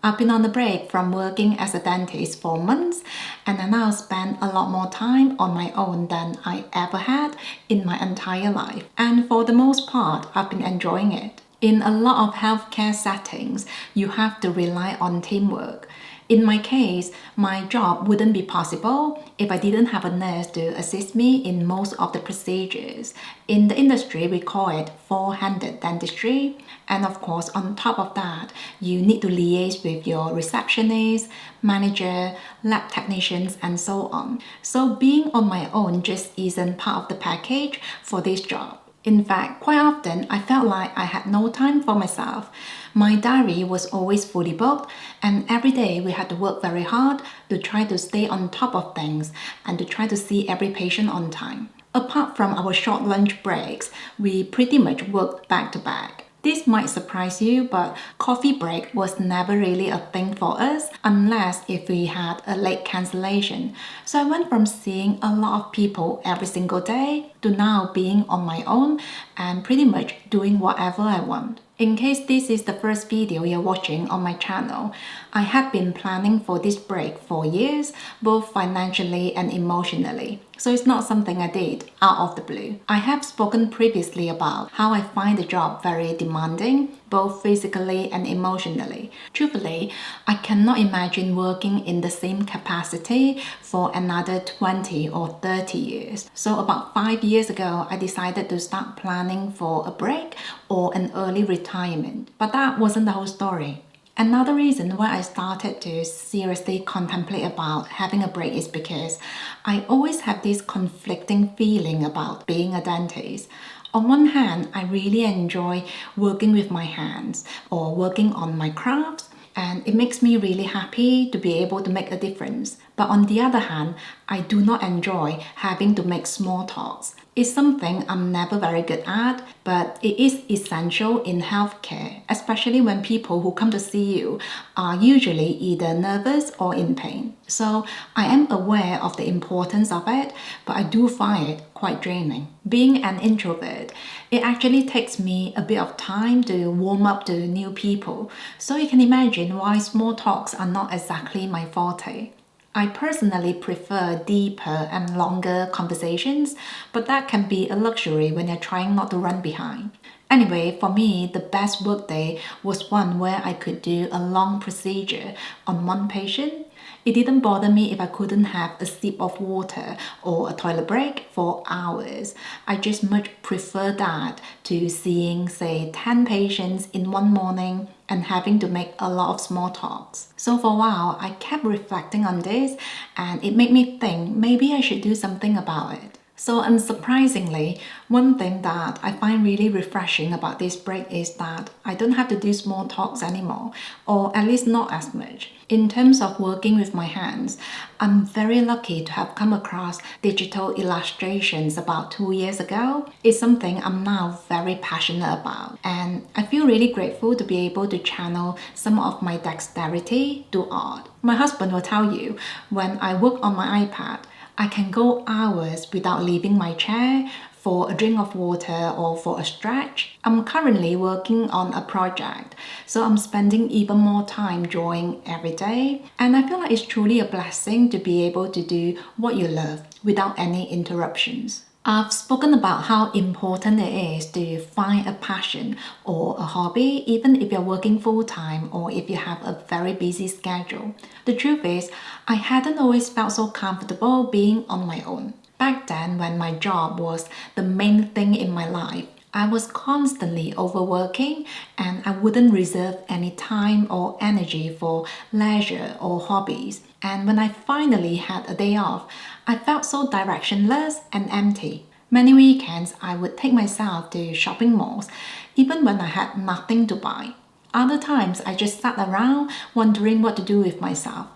I've been on a break from working as a dentist for months, and I now spend a lot more time on my own than I ever had in my entire life. And for the most part, I've been enjoying it. In a lot of healthcare settings, you have to rely on teamwork. In my case, my job wouldn't be possible if I didn't have a nurse to assist me in most of the procedures. In the industry, we call it four-handed dentistry. And of course, on top of that, you need to liaise with your receptionist, manager, lab technicians, and so on. So being on my own just isn't part of the package for this job. In fact, quite often I felt like I had no time for myself. My diary was always fully booked, and every day we had to work very hard to try to stay on top of things and to try to see every patient on time. Apart from our short lunch breaks, we pretty much worked back to back. This might surprise you, but coffee break was never really a thing for us unless if we had a late cancellation. So I went from seeing a lot of people every single day to now being on my own and pretty much doing whatever I want. In case this is the first video you're watching on my channel, I have been planning for this break for years, both financially and emotionally. So it's not something I did out of the blue. I have spoken previously about how I find the job very demanding, both physically and emotionally. Truthfully, I cannot imagine working in the same capacity for another 20 or 30 years. So about 5 years ago, I decided to start planning for a break or an early retirement. But that wasn't the whole story. Another reason why I started to seriously contemplate about having a break is because I always have this conflicting feeling about being a dentist. On one hand, I really enjoy working with my hands or working on my crafts, and it makes me really happy to be able to make a difference. But on the other hand, I do not enjoy having to make small talks. It's something I'm never very good at, but it is essential in healthcare, especially when people who come to see you are usually either nervous or in pain. So I am aware of the importance of it, but I do find it quite draining. Being an introvert, it actually takes me a bit of time to warm up to new people. So you can imagine why small talks are not exactly my forte. I personally prefer deeper and longer conversations, but that can be a luxury when you're trying not to run behind. Anyway, for me, the best workday was one where I could do a long procedure on one patient. It didn't bother me if I couldn't have a sip of water or a toilet break for hours. I just much prefer that to seeing, say, 10 patients in one morning and having to make a lot of small talks. So for a while, I kept reflecting on this, and it made me think maybe I should do something about it. So unsurprisingly, one thing that I find really refreshing about this break is that I don't have to do small talks anymore, or at least not as much. In terms of working with my hands, I'm very lucky to have come across digital illustrations about 2 years ago. It's something I'm now very passionate about, and I feel really grateful to be able to channel some of my dexterity to art. My husband will tell you, when I work on my iPad, I can go hours without leaving my chair for a drink of water or for a stretch. I'm currently working on a project, so I'm spending even more time drawing every day. And I feel like it's truly a blessing to be able to do what you love without any interruptions. I've spoken about how important it is to find a passion or a hobby, even if you're working full-time or if you have a very busy schedule. The truth is, I hadn't always felt so comfortable being on my own. Back then, when my job was the main thing in my life, I was constantly overworking, and I wouldn't reserve any time or energy for leisure or hobbies. And when I finally had a day off, I felt so directionless and empty. Many weekends, I would take myself to shopping malls, even when I had nothing to buy. Other times, I just sat around wondering what to do with myself.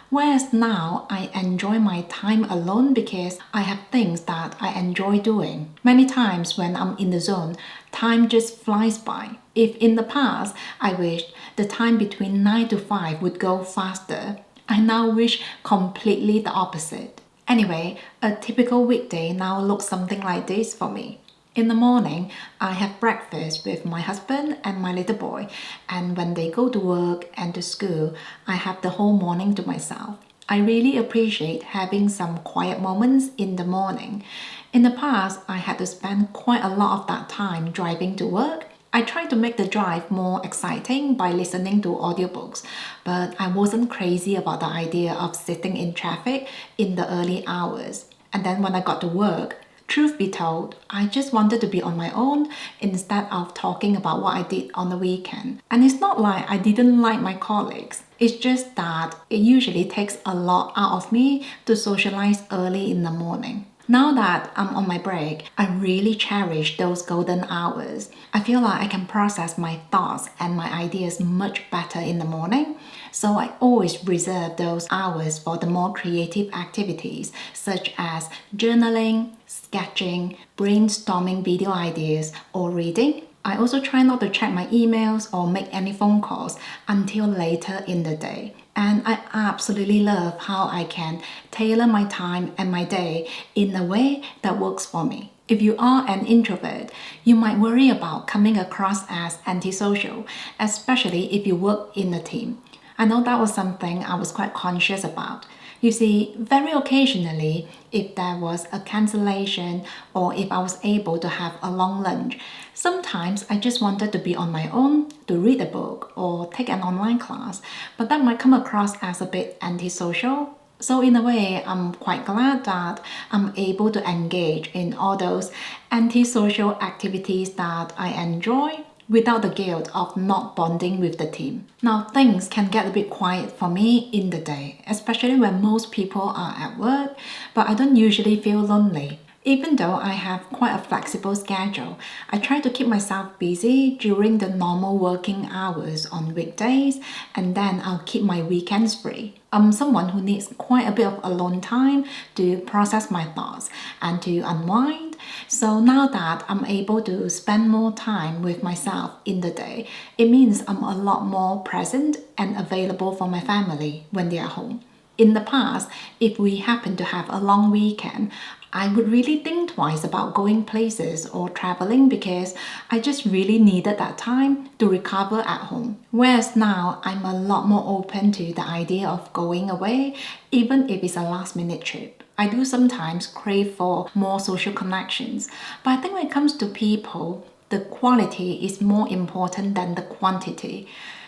Whereas now, I enjoy my time alone because I have things that I enjoy doing. Many times when I'm in the zone, time just flies by. If in the past, I wished the time between 9 to 5 would go faster, I now wish completely the opposite. Anyway, a typical weekday now looks something like this for me. In the morning, I have breakfast with my husband and my little boy, and when they go to work and to school, I have the whole morning to myself. I really appreciate having some quiet moments in the morning. In the past, I had to spend quite a lot of that time driving to work. I tried to make the drive more exciting by listening to audiobooks, but I wasn't crazy about the idea of sitting in traffic in the early hours. And then when I got to work, truth be told, I just wanted to be on my own instead of talking about what I did on the weekend. And it's not like I didn't like my colleagues. It's just that it usually takes a lot out of me to socialize early in the morning. Now that I'm on my break, I really cherish those golden hours. I feel like I can process my thoughts and my ideas much better in the morning. So I always reserve those hours for the more creative activities such as journaling, sketching, brainstorming video ideas, or reading. I also try not to check my emails or make any phone calls until later in the day. And I absolutely love how I can tailor my time and my day in a way that works for me. If you are an introvert, you might worry about coming across as antisocial, especially if you work in a team. I know that was something I was quite conscious about. You see, very occasionally, if there was a cancellation or if I was able to have a long lunch, sometimes I just wanted to be on my own to read a book or take an online class, but that might come across as a bit antisocial. So in a way, I'm quite glad that I'm able to engage in all those antisocial activities that I enjoy without the guilt of not bonding with the team. Now, things can get a bit quiet for me in the day, especially when most people are at work, but I don't usually feel lonely. Even though I have quite a flexible schedule, I try to keep myself busy during the normal working hours on weekdays, and then I'll keep my weekends free. I'm someone who needs quite a bit of alone time to process my thoughts and to unwind. So now that I'm able to spend more time with myself in the day, it means I'm a lot more present and available for my family when they're home. In the past, if we happen to have a long weekend, I would really think twice about going places or traveling because I just really needed that time to recover at home. Whereas now, I'm a lot more open to the idea of going away, even if it's a last minute trip. I do sometimes crave for more social connections, but I think when it comes to people, the quality is more important than the quantity.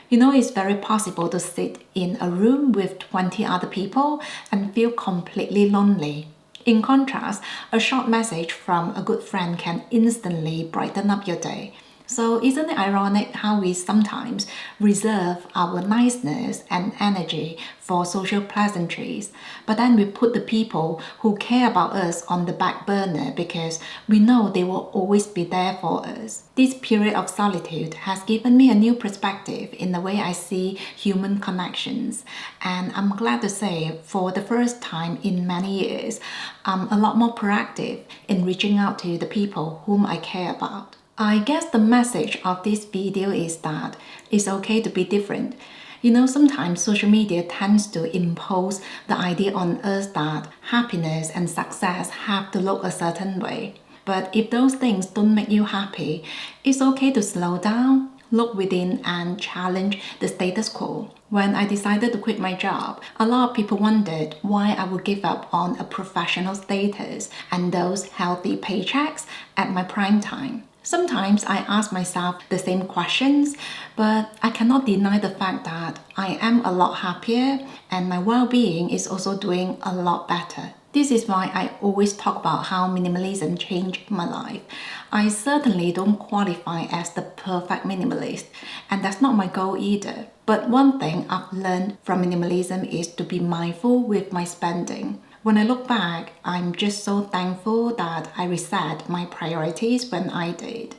You know, it's very possible to sit in a room with 20 other people and feel completely lonely. In contrast, a short message from a good friend can instantly brighten up your day. So isn't it ironic how we sometimes reserve our niceness and energy for social pleasantries, but then we put the people who care about us on the back burner because we know they will always be there for us. This period of solitude has given me a new perspective in the way I see human connections, and I'm glad to say for the first time in many years, I'm a lot more proactive in reaching out to the people whom I care about. I guess the message of this video is that it's okay to be different. You know, sometimes social media tends to impose the idea on us that happiness and success have to look a certain way. But if those things don't make you happy, it's okay to slow down, look within and challenge the status quo. When I decided to quit my job, a lot of people wondered why I would give up on a professional status and those healthy paychecks at my prime time. Sometimes I ask myself the same questions, but I cannot deny the fact that I am a lot happier and my well-being is also doing a lot better. This is why I always talk about how minimalism changed my life. I certainly don't qualify as the perfect minimalist, and that's not my goal either. But one thing I've learned from minimalism is to be mindful with my spending. When I look back, I'm just so thankful that I reset my priorities when I did.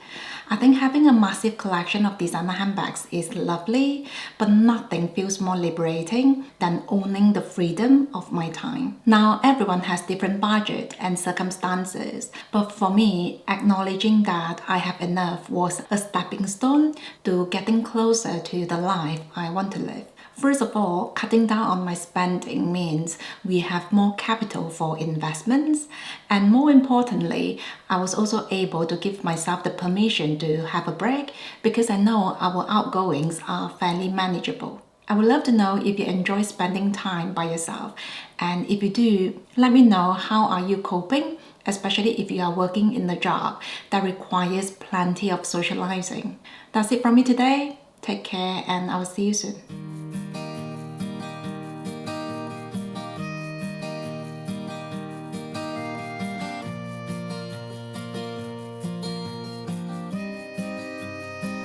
I think having a massive collection of designer handbags is lovely, but nothing feels more liberating than owning the freedom of my time. Now, everyone has different budget and circumstances, but for me, acknowledging that I have enough was a stepping stone to getting closer to the life I want to live. First of all, cutting down on my spending means we have more capital for investments, and more importantly, I was also able to give myself the permission to have a break because I know our outgoings are fairly manageable. I would love to know if you enjoy spending time by yourself, and if you do, let me know how are you coping, especially if you are working in a job that requires plenty of socializing. That's it from me today. Take care, and I'll see you soon.